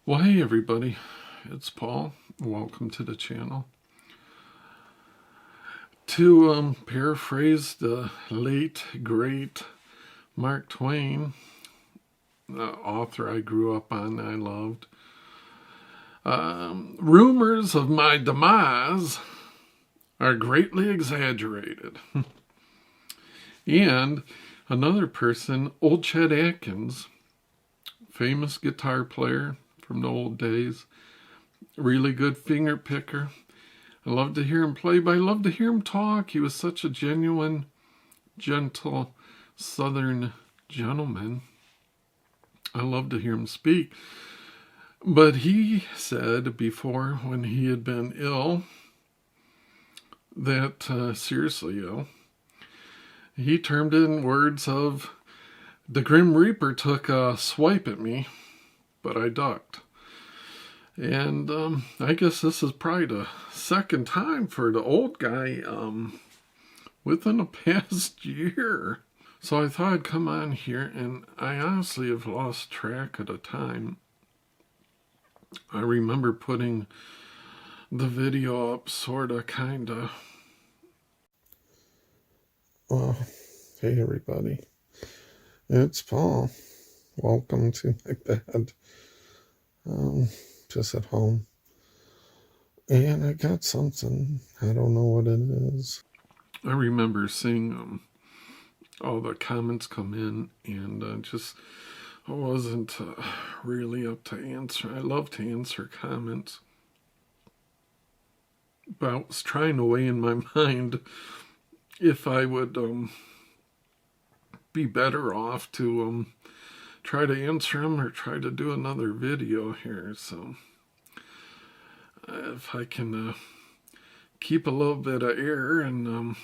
Well, hey everybody, it's Paul. Welcome to the channel. To paraphrase the late, great Mark Twain, the author I grew up on, I loved, rumors of my demise are greatly exaggerated. And another person, Old Chet Atkins, famous guitar player from the old days, really good finger picker. I love to hear him play, but I love to hear him talk. He was such a genuine, gentle, southern gentleman. I love to hear him speak. But he said before, when he had been ill, that seriously ill, he termed it in words of, the Grim Reaper took a swipe at me, but I ducked. And I guess this is probably the second time for the old guy within the past year. So I thought I'd come on here, and I honestly have lost track of the time. I remember putting the video up sort of, kind of. Well, hey everybody. It's Paul. Welcome to my bed. Just at home. And I got something. I don't know what it is. I remember seeing all the comments come in, and I wasn't really up to answer. I love to answer comments. But I was trying to weigh in my mind if I would be better off to try to answer them or try to do another video here. So if I can keep a little bit of air and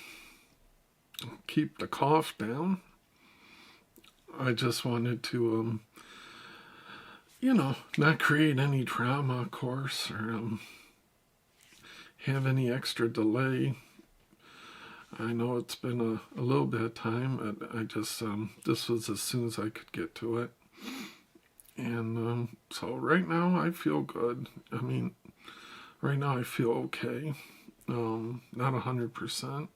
keep the cough down, I just wanted to not create any drama, of course, or have any extra delay. I know it's been a little bit of time, but I just, this was as soon as I could get to it. And so right now I feel good. I mean, right now I feel okay. Not 100%,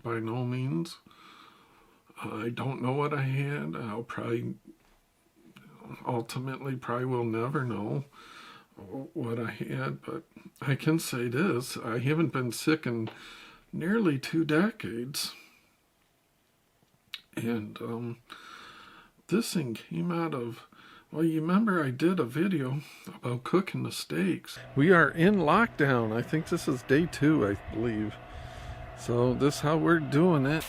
by no means. I don't know what I had. I'll probably, ultimately, probably will never know what I had. But I can say this, I haven't been sick in nearly 2 decades. And this thing came out of, well, you remember I did a video about cooking the steaks. We are in lockdown. I think this is day 2, I believe. So this is how we're doing it.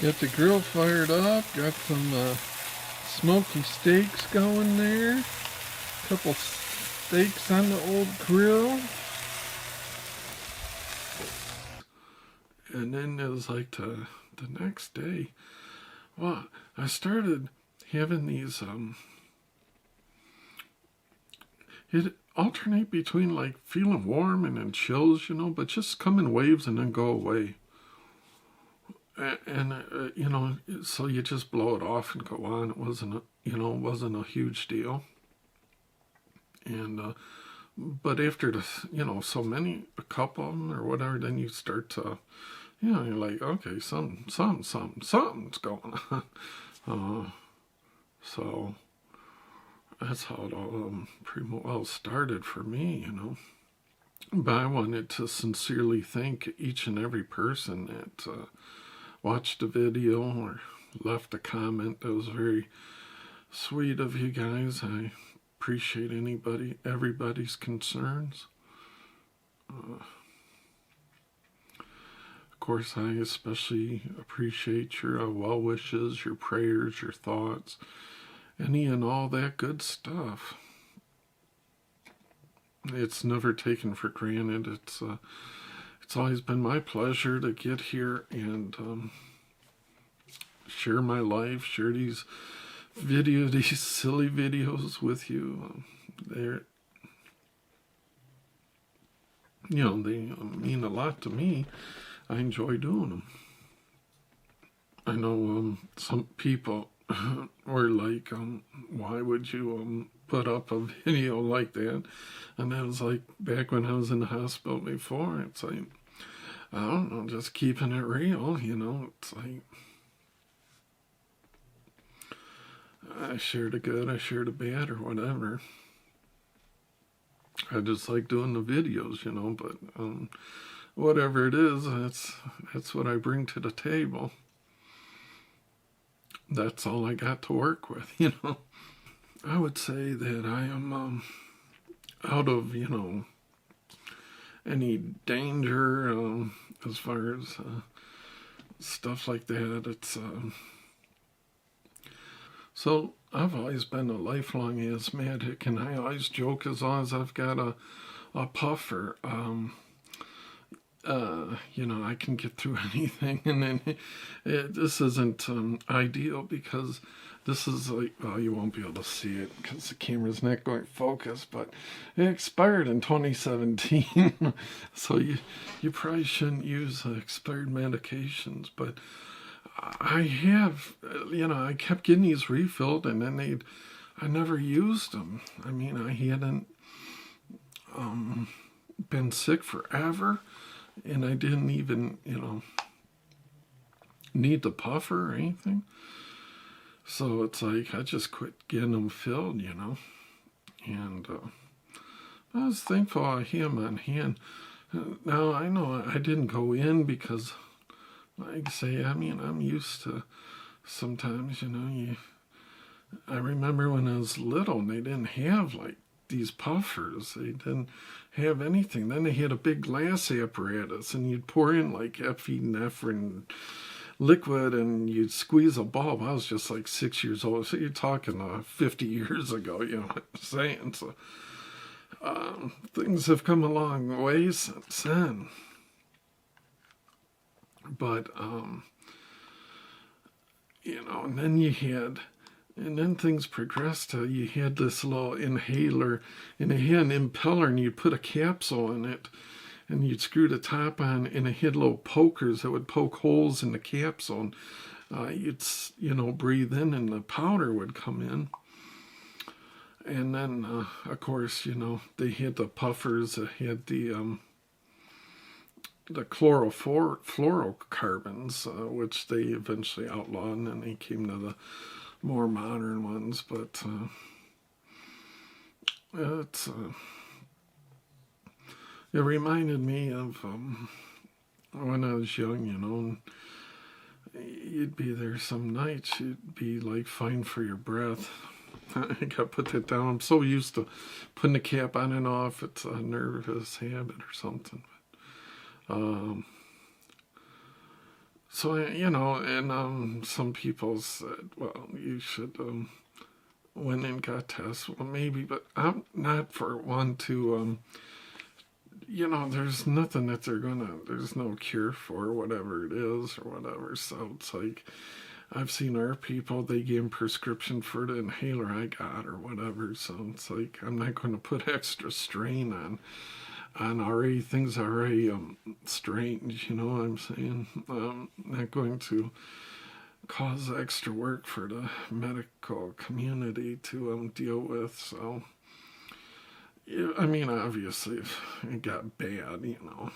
Got the grill fired up, got some smoky steaks going there. Couple steaks on the old grill. And then it was like the next day, well, I started having these, it alternate between like feeling warm and then chills, but just come in waves and then go away. And so you just blow it off and go on. It wasn't, it wasn't a huge deal. And, but after the, so many, a couple of them or whatever, then you start to, you're like, okay, something's going on. So that's how it all pretty well started for me, But I wanted to sincerely thank each and every person that watched the video or left a comment. That was very sweet of you guys. I appreciate everybody's concerns. Of course, I especially appreciate your well wishes, your prayers, your thoughts, any and all that good stuff. It's never taken for granted. It's always been my pleasure to get here and share my life, share these silly videos with you. They mean a lot to me. I enjoy doing them. I know some people or like, why would you put up a video like that? And that was like back when I was in the hospital before. It's like, I don't know, just keeping it real, you know. It's like, I share the good, I share the bad, or whatever. I just like doing the videos, you know, but whatever it is, that's what I bring to the table. That's all I got to work with, you know. I would say that I am out of, you know, any danger as far as stuff like that. It's so I've always been a lifelong asthmatic, and I always joke as long as I've got a puffer, you know, I can get through anything. And then this isn't ideal because this is like, well, you won't be able to see it because the camera's not going to focus, but it expired in 2017. So you probably shouldn't use expired medications, but I have, you know, I kept getting these refilled, and then I never used them. I mean, I hadn't been sick forever, and I didn't even, you know, need the puffer or anything. So it's like I just quit getting them filled, you know. And I was thankful I had them on hand. Now, I know I didn't go in because, like I say, I mean, I'm used to sometimes, you know, I remember when I was little and they didn't have like these puffers. They didn't have anything. Then they had a big glass apparatus, and you'd pour in like epinephrine liquid and you'd squeeze a bulb. I was just like 6 years old. So you're talking 50 years ago, you know what I'm saying? So things have come a long way since then. But, you know, and then things progressed to you had this little inhaler, and it had an impeller, and you'd put a capsule in it, and you'd screw the top on, and it had little pokers that would poke holes in the capsule, and you'd, you know, breathe in, and the powder would come in. And then, of course, you know, they had the puffers that had the chlorofluorocarbons, which they eventually outlawed, and then they came to the more modern ones. But it reminded me of when I was young, you know. You'd be there some nights, you'd be like fighting for your breath. I gotta put that down. I'm so used to putting the cap on and off. It's a nervous habit or something. So, you know, and some people said, well, you should went and got tests. Well, maybe, but I'm not for one to, you know, there's nothing that there's no cure for whatever it is or whatever. So it's like, I've seen our people, they gave them prescription for the inhaler I got or whatever. So it's like, I'm not going to put extra strain on already things already strange, you know what I'm saying? Not going to cause extra work for the medical community to deal with. So, yeah, I mean, obviously, if it got bad, you know.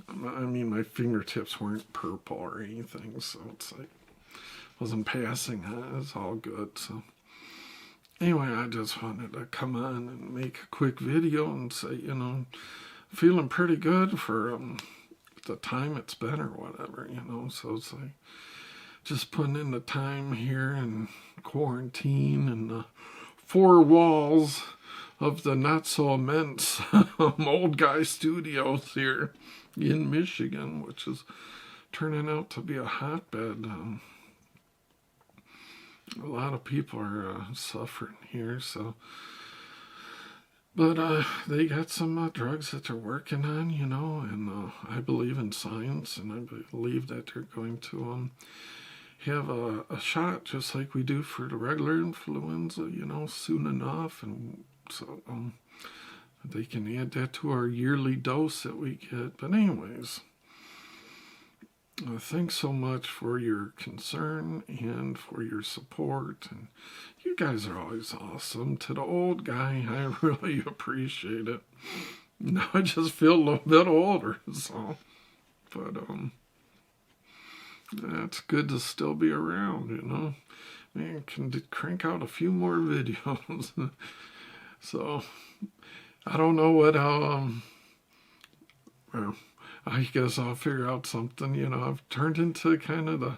I mean, my fingertips weren't purple or anything, so it's like, wasn't passing. It's all good, so. Anyway, I just wanted to come on and make a quick video and say, you know, feeling pretty good for the time it's been or whatever, you know. So it's like just putting in the time here in quarantine and the four walls of the not so immense OldGuy studios here in Michigan, which is turning out to be a hotbed. A lot of people are suffering here, so. But they got some drugs that they're working on, you know, and I believe in science, and I believe that they're going to have a shot just like we do for the regular influenza, you know, soon enough, and so they can add that to our yearly dose that we get. But anyways, thanks so much for your concern and for your support. And you guys are always awesome. To the old guy, I really appreciate it. Now I just feel a little bit older, so. But, that's good to still be around, you know. Man, can crank out a few more videos. So, I don't know what well, I guess I'll figure out something. You know, I've turned into kind of the,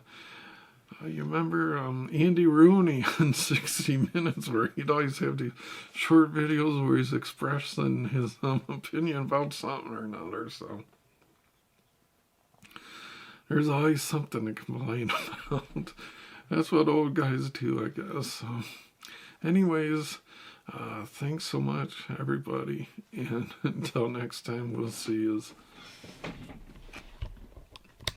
you remember Andy Rooney on 60 Minutes, where he'd always have these short videos where he's expressing his opinion about something or another. So there's always something to complain about. That's what old guys do, I guess. So anyways, thanks so much, everybody. And until next time, we'll see you.